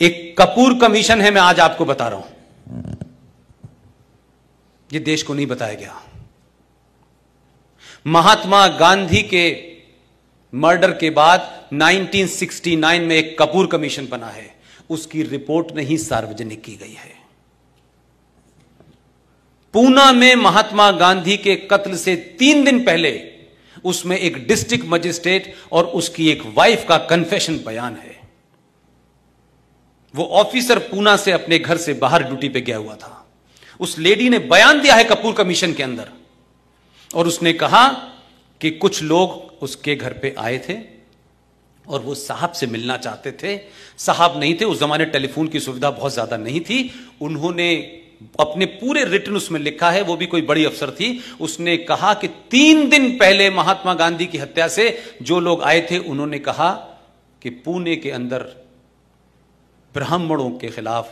एक कपूर कमीशन है, मैं आज आपको बता रहा हूं, ये देश को नहीं बताया गया। महात्मा गांधी के मर्डर के बाद 1969 में एक कपूर कमीशन बना है, उसकी रिपोर्ट नहीं सार्वजनिक की गई है। पूना में महात्मा गांधी के कत्ल से 3 दिन पहले उसमें एक डिस्ट्रिक्ट मजिस्ट्रेट और उसकी एक वाइफ का कन्फेशन बयान है। वो ऑफिसर पूना से अपने घर से बाहर ड्यूटी पे गया हुआ था। उस लेडी ने बयान दिया है कपूर कमीशन के अंदर, और उसने कहा कि कुछ लोग उसके घर पे आए थे और वो साहब से मिलना चाहते थे। साहब नहीं थे, उस जमाने टेलीफोन की सुविधा बहुत ज्यादा नहीं थी। उन्होंने अपने पूरे रिटर्न उसमें लिखा है, वो भी कोई बड़ी अफसर थी, उसने कहा कि 3 दिन पहले महात्मा गांधी की हत्या से जो लोग आए थे, उन्होंने कहा कि पुणे के अंदर ब्राह्मणों के खिलाफ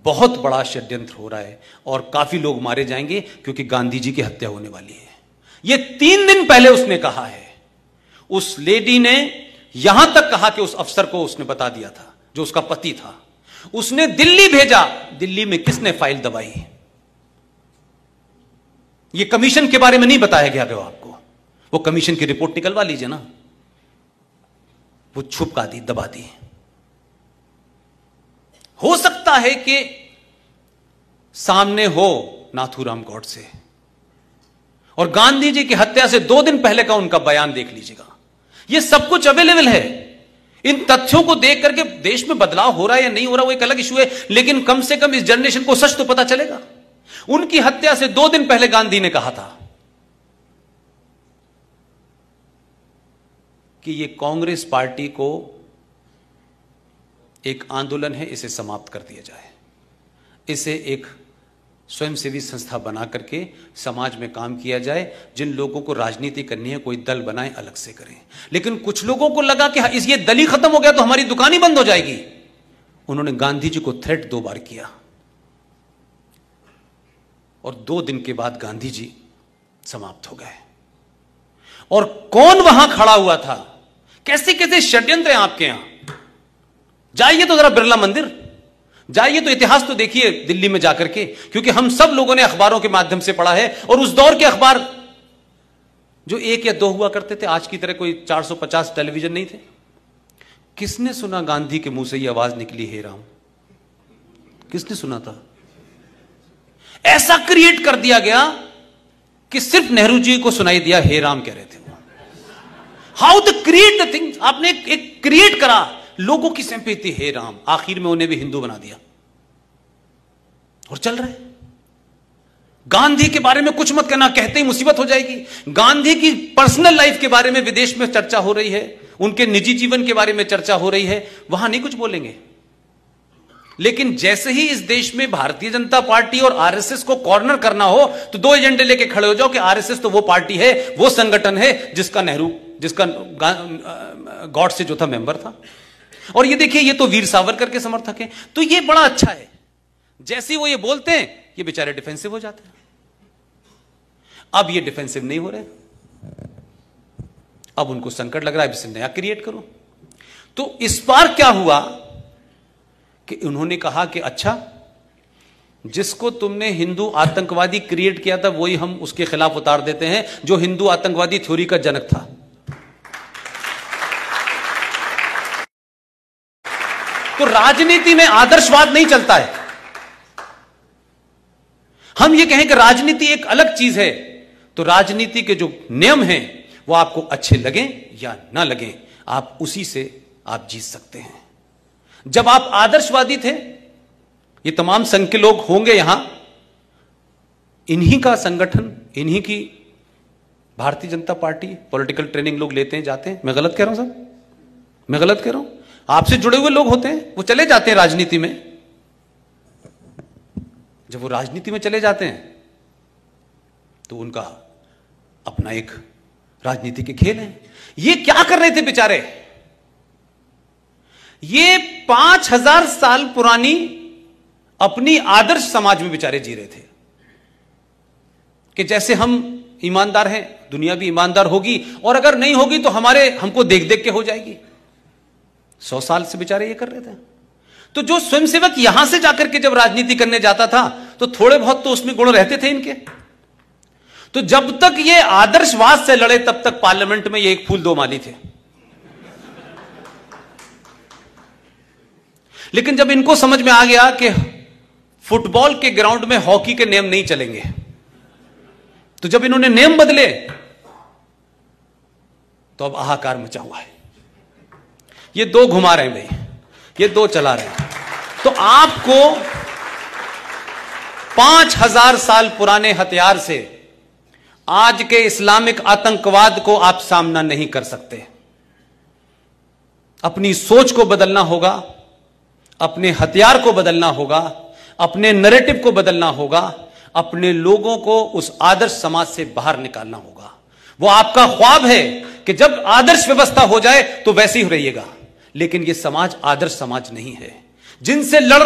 बहुत बड़ा षड्यंत्र हो रहा है और काफी लोग मारे जाएंगे क्योंकि गांधी जी की हत्या होने वाली है। ये 3 दिन पहले उसने कहा है। उस लेडी ने यहां तक कहा कि उस अफसर को उसने बता दिया था, जो उसका पति था, उसने दिल्ली भेजा। दिल्ली में किसने फाइल दबाई? ये कमीशन के बारे में नहीं बताया गया आपको। वो कमीशन की रिपोर्ट निकलवा लीजिए ना, वो छुपका दी, दबा दी। हो सकता है कि सामने हो नाथूराम गॉडसे, और गांधी जी की हत्या से 2 दिन पहले का उनका बयान देख लीजिएगा। यह सब कुछ अवेलेबल है। इन तथ्यों को देख करके देश में बदलाव हो रहा है या नहीं हो रहा, वो एक अलग इशू है, लेकिन कम से कम इस जनरेशन को सच तो पता चलेगा। उनकी हत्या से 2 दिन पहले गांधी ने कहा था कि यह कांग्रेस पार्टी को एक आंदोलन है, इसे समाप्त कर दिया जाए, इसे एक स्वयंसेवी संस्था बना करके समाज में काम किया जाए। जिन लोगों को राजनीति करनी है कोई दल बनाए, अलग से करें। लेकिन कुछ लोगों को लगा कि ये दल ही खत्म हो गया तो हमारी दुकान ही बंद हो जाएगी। उन्होंने गांधी जी को थ्रेट 2 बार किया, और 2 दिन के बाद गांधी जी समाप्त हो गए। और कौन वहां खड़ा हुआ था? कैसे कैसे षड्यंत्र हैं आपके यहां। जाइए तो जरा बिरला मंदिर, जाइए तो इतिहास तो देखिए दिल्ली में जाकर के, क्योंकि हम सब लोगों ने अखबारों के माध्यम से पढ़ा है। और उस दौर के अखबार जो 1 या 2 हुआ करते थे, आज की तरह कोई 450 टेलीविजन नहीं थे। किसने सुना गांधी के मुंह से ये आवाज निकली, हे राम? किसने सुना था? ऐसा क्रिएट कर दिया गया कि सिर्फ नेहरू जी को सुनाई दिया हे राम कह रहे थे। How the create the thing, आपने एक क्रिएट करा, लोगों की सिंपैथी हे राम, आखिर में उन्हें भी हिंदू बना दिया और चल रहे। गांधी के बारे में कुछ मत कहना, कहते ही मुसीबत हो जाएगी। गांधी की पर्सनल लाइफ के बारे में विदेश में चर्चा हो रही है, उनके निजी जीवन के बारे में चर्चा हो रही है, वहां नहीं कुछ बोलेंगे। लेकिन जैसे ही इस देश में भारतीय जनता पार्टी और आरएसएस को कॉर्नर करना हो तो 2 एजेंडे लेके खड़े हो जाओ कि आरएसएस तो वो पार्टी है, वो संगठन है जिसका गॉडसे जो था मेंबर था। और ये देखिए, ये तो वीर सावरकर के समर्थक हैं। तो ये बड़ा अच्छा है, जैसे ही वो ये बोलते हैं ये बेचारे डिफेंसिव हो जाते हैं। अब ये डिफेंसिव नहीं हो रहे, अब उनको संकट लग रहा है, इसे नया क्रिएट करो। तो इस बार क्या हुआ कि उन्होंने कहा कि अच्छा, जिसको तुमने हिंदू आतंकवादी क्रिएट किया था वही हम उसके खिलाफ उतार देते हैं, जो हिंदू आतंकवादी थ्योरी का जनक था। तो राजनीति में आदर्शवाद नहीं चलता है। हम ये कहें कि राजनीति एक अलग चीज है, तो राजनीति के जो नियम हैं वो आपको अच्छे लगें या ना लगें, आप उसी से आप जीत सकते हैं। जब आप आदर्शवादी थे, ये तमाम संघ के लोग होंगे यहां, इन्हीं का संगठन, इन्हीं की Bharatiya Janata party political training लोग लेते हैं, जाते हैं। मैं गलत कह रहा हूं साहब? मैं गलत कह रहा हूं? आपसे जुड़े हुए लोग होते हैं, वो चले जाते हैं राजनीति में। जब वो राजनीति में चले जाते हैं तो उनका अपना एक राजनीति के खेल है। ये क्या कर रहे थे बेचारे? ये 5000 साल पुरानी अपनी आदर्श समाज में बेचारे जी रहे थे कि जैसे हम ईमानदार हैं, दुनिया भी ईमानदार होगी, और अगर नहीं होगी तो हमको देख देख के हो जाएगी। 100 साल से बेचारे ये कर रहे थे। तो जो स्वयंसेवक यहां से जाकर के जब राजनीति करने जाता था तो थोड़े बहुत तो उसमें गुण रहते थे इनके। तो जब तक ये आदर्शवाद से लड़े तब तक पार्लियामेंट में ये एक फूल दो माली थे। लेकिन जब इनको समझ में आ गया कि फुटबॉल के ग्राउंड में हॉकी के नियम नहीं चलेंगे, तो जब इन्होंने नियम बदले तो अब हाहाकार मचा हुआ है। ये दो घुमा रहे हैं भाई, ये दो चला रहे हैं। तो आपको 5000 साल पुराने हथियार से आज के इस्लामिक आतंकवाद को आप सामना नहीं कर सकते। अपनी सोच को बदलना होगा, अपने हथियार को बदलना होगा, अपने नैरेटिव को बदलना होगा, अपने लोगों को उस आदर्श समाज से बाहर निकालना होगा। वो आपका ख्वाब है कि जब आदर्श व्यवस्था हो जाए तो वैसे ही रहिएगा, लेकिन ये समाज आदर्श समाज नहीं है। जिनसे लड़